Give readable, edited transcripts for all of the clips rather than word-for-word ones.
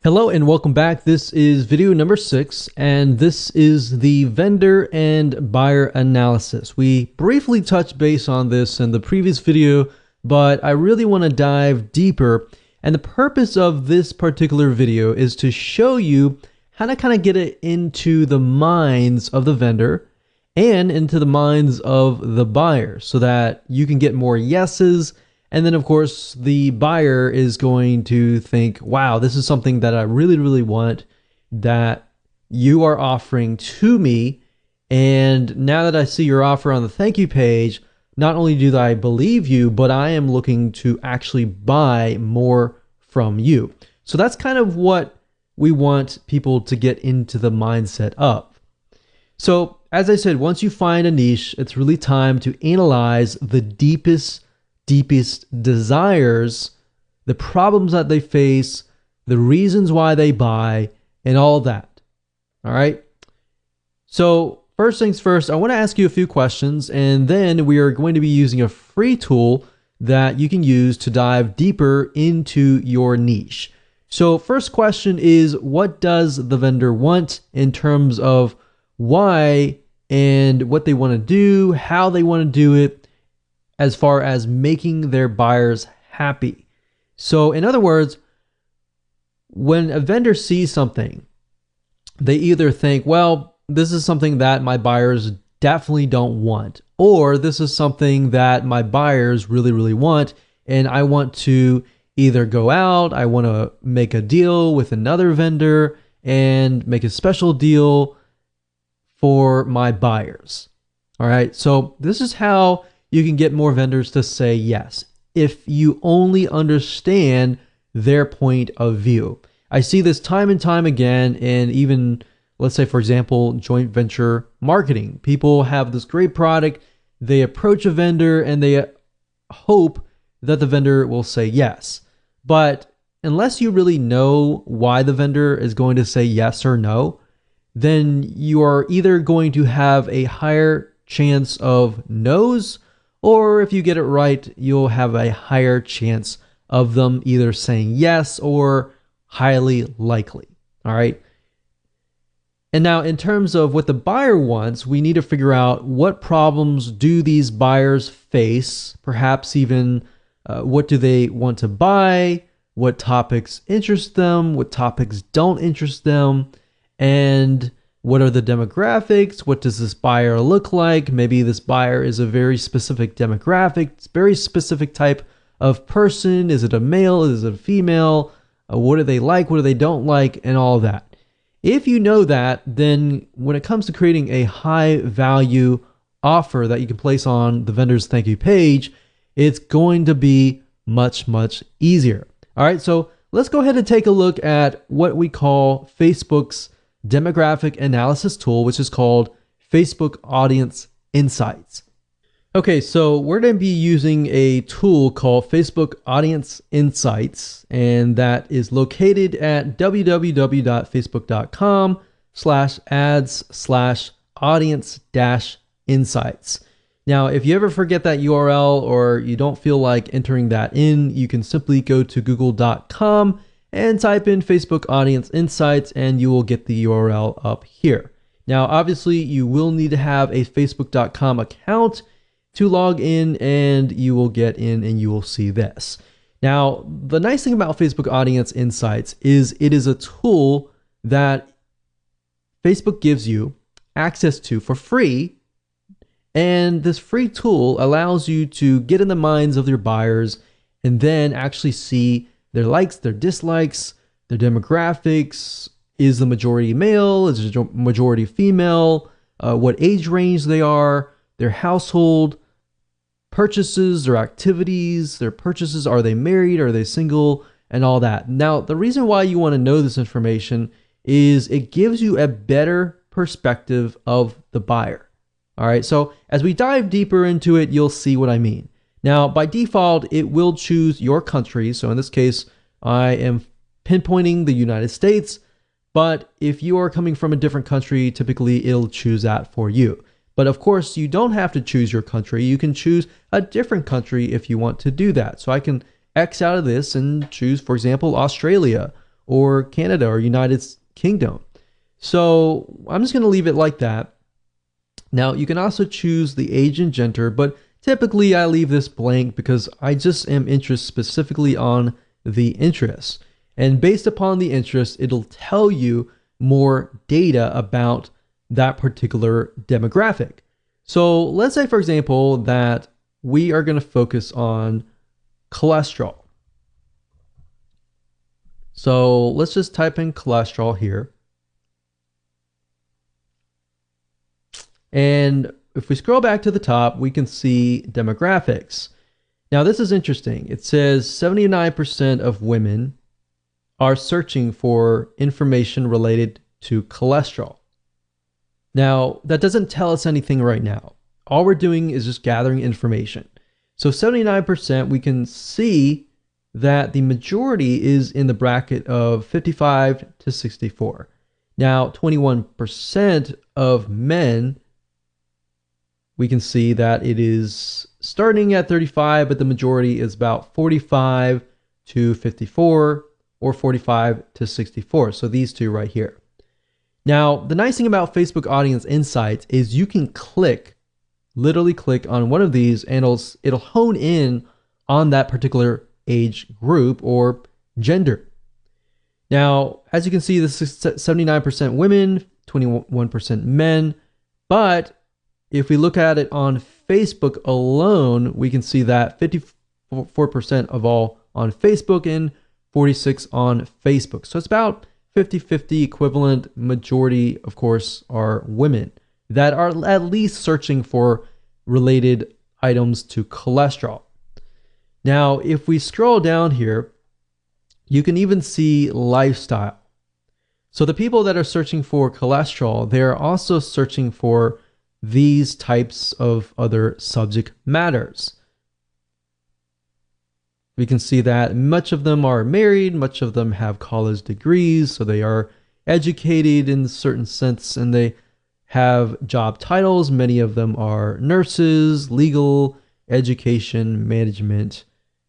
Hello and welcome back. This is video number 6, and this is the vendor and buyer analysis. We briefly touched base on this in the previous video, but I really want to dive deeper. And the purpose of this particular video is to show you how to kind of get it into the minds of the vendor and into the minds of the buyer so that you can get more yeses. And then, of course, the buyer is going to think, wow, this is something that I really, really want that you are offering to me. And now that I see your offer on the thank you page, not only do I believe you, but I am looking to actually buy more from you. So that's kind of what we want people to get into the mindset of. So as I said, once you find a niche, it's really time to analyze the deepest desires, the problems that they face, the reasons why they buy, and all that. All right. So first things first, I want to ask you a few questions, and then we are going to be using a free tool that you can use to dive deeper into your niche. So first question is, what does the vendor want in terms of why and what they want to do, how they want to do it, as far as making their buyers happy. So in other words, when a vendor sees something, they either think, well, this is something that my buyers definitely don't want, or this is something that my buyers really, really want, and I want to either go out, I want to make a deal with another vendor and make a special deal for my buyers. All right, so this is how you can get more vendors to say yes if you only understand their point of view. I see this time and time again, and even, let's say, for example, joint venture marketing. People have this great product, they approach a vendor, and they hope that the vendor will say yes. But unless you really know why the vendor is going to say yes or no, then you are either going to have a higher chance of no's, or if you get it right, you'll have a higher chance of them either saying yes or highly likely. All right. And now in terms of what the buyer wants, we need to figure out what problems do these buyers face, perhaps even what do they want to buy, what topics interest them, what topics don't interest them, and what are the demographics? What does this buyer look like? Maybe this buyer is a very specific demographic, very specific type of person. Is it a male? Is it a female? What do they like? What do they don't like? And all of that. If you know that, then when it comes to creating a high value offer that you can place on the vendor's thank you page, it's going to be much, much easier. All right, so let's go ahead and take a look at what we call Facebook's demographic analysis tool, which is called Facebook Audience Insights. Okay, so we're going to be using a tool called Facebook Audience Insights, and that is located at www.facebook.com/ads/audience-insights. Now, if you ever forget that URL or you don't feel like entering that in, you can simply go to google.com and type in Facebook Audience Insights, and you will get the URL up here. Now, obviously, you will need to have a facebook.com account to log in, and you will get in and you will see this. Now, the nice thing about Facebook Audience Insights is it is a tool that Facebook gives you access to for free, and this free tool allows you to get in the minds of your buyers and then actually see their likes, their dislikes, their demographics. Is the majority male? Is the majority female? What age range they are, their household, purchases, their activities, their purchases. Are they married? Are they single? And all that. Now, the reason why you want to know this information is it gives you a better perspective of the buyer. All right, so as we dive deeper into it, you'll see what I mean. Now, by default, it will choose your country. So in this case, I am pinpointing the United States. But if you are coming from a different country, typically it'll choose that for you. But of course, you don't have to choose your country. You can choose a different country if you want to do that. So I can X out of this and choose, for example, Australia or Canada or United Kingdom. So I'm just going to leave it like that. Now you can also choose the age and gender, but typically I leave this blank because I just am interested specifically on the interests. And based upon the interest, it'll tell you more data about that particular demographic. So let's say, for example, that we are going to focus on cholesterol. So let's just type in cholesterol here. And if we scroll back to the top, we can see demographics. Now, this is interesting. It says 79% of women are searching for information related to cholesterol. Now, that doesn't tell us anything right now. All we're doing is just gathering information. So 79%, we can see that the majority is in the bracket of 55 to 64. Now, 21% of men, we can see that it is starting at 35, but the majority is about 45 to 54 or 45 to 64. So these two right here. Now, the nice thing about Facebook Audience Insights is you can literally click on one of these and it'll hone in on that particular age group or gender. Now, as you can see, this is 79% women, 21% men, but if we look at it on Facebook alone, we can see that 54% of all on Facebook and 46 on Facebook. So it's about 50-50 equivalent. Majority, of course, are women that are at least searching for related items to cholesterol. Now, if we scroll down here, you can even see lifestyle. So the people that are searching for cholesterol, they're also searching for these types of other subject matters. We can see that much of them are married, much of them have college degrees, so they are educated in a certain sense, and they have job titles. Many of them are nurses, legal, education, management,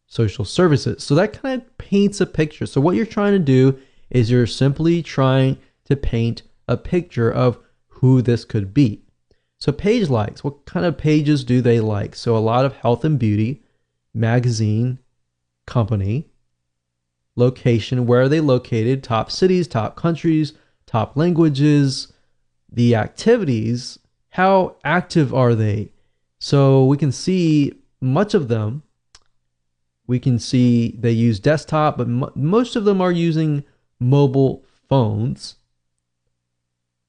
social services. So that kind of paints a picture. So what you're trying to do is you're simply trying to paint a picture of who this could be. So page likes, what kind of pages do they like? So a lot of health and beauty, magazine, company, location, where are they located, top cities, top countries, top languages, the activities, how active are they? So we can see much of them. We can see they use desktop, but most of them are using mobile phones.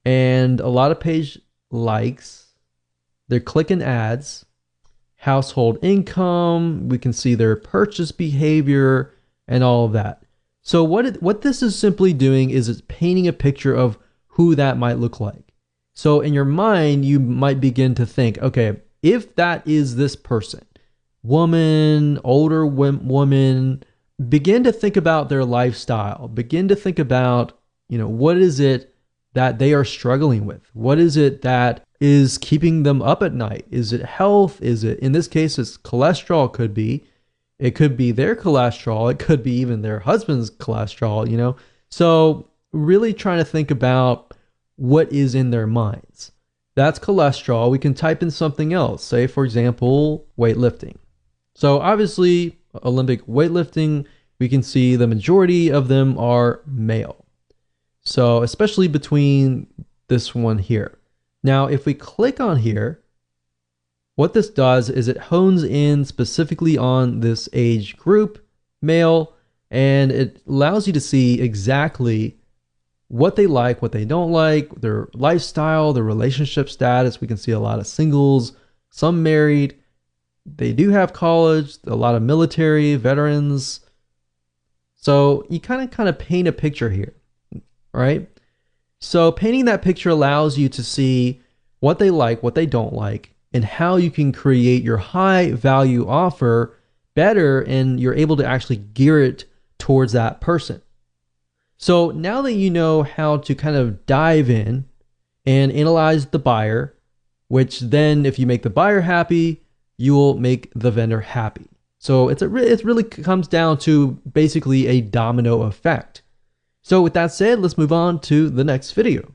And a lot of page likes, they're clicking ads, household income, we can see their purchase behavior and all of that. So what this is simply doing is it's painting a picture of who that might look like. So in your mind, you might begin to think, okay, if that is this person, woman, older woman, begin to think about their lifestyle, begin to think about, what is it that they are struggling with? What is it that is keeping them up at night? Is it health? Is it, in this case, it's cholesterol could be. It could be their cholesterol. It could be even their husband's cholesterol, So really trying to think about what is in their minds. That's cholesterol. We can type in something else. Say, for example, weightlifting. So obviously, Olympic weightlifting, we can see the majority of them are male. So especially between this one here. Now, if we click on here, what this does is it hones in specifically on this age group, male, and it allows you to see exactly what they like, what they don't like, their lifestyle, their relationship status. We can see a lot of singles, some married. They do have college, a lot of military, veterans. So you kind of paint a picture here, right? So painting that picture allows you to see what they like, what they don't like, and how you can create your high value offer better, and you're able to actually gear it towards that person. So now that you know how to kind of dive in and analyze the buyer, which then if you make the buyer happy, you will make the vendor happy. So it really comes down to basically a domino effect. So with that said, let's move on to the next video.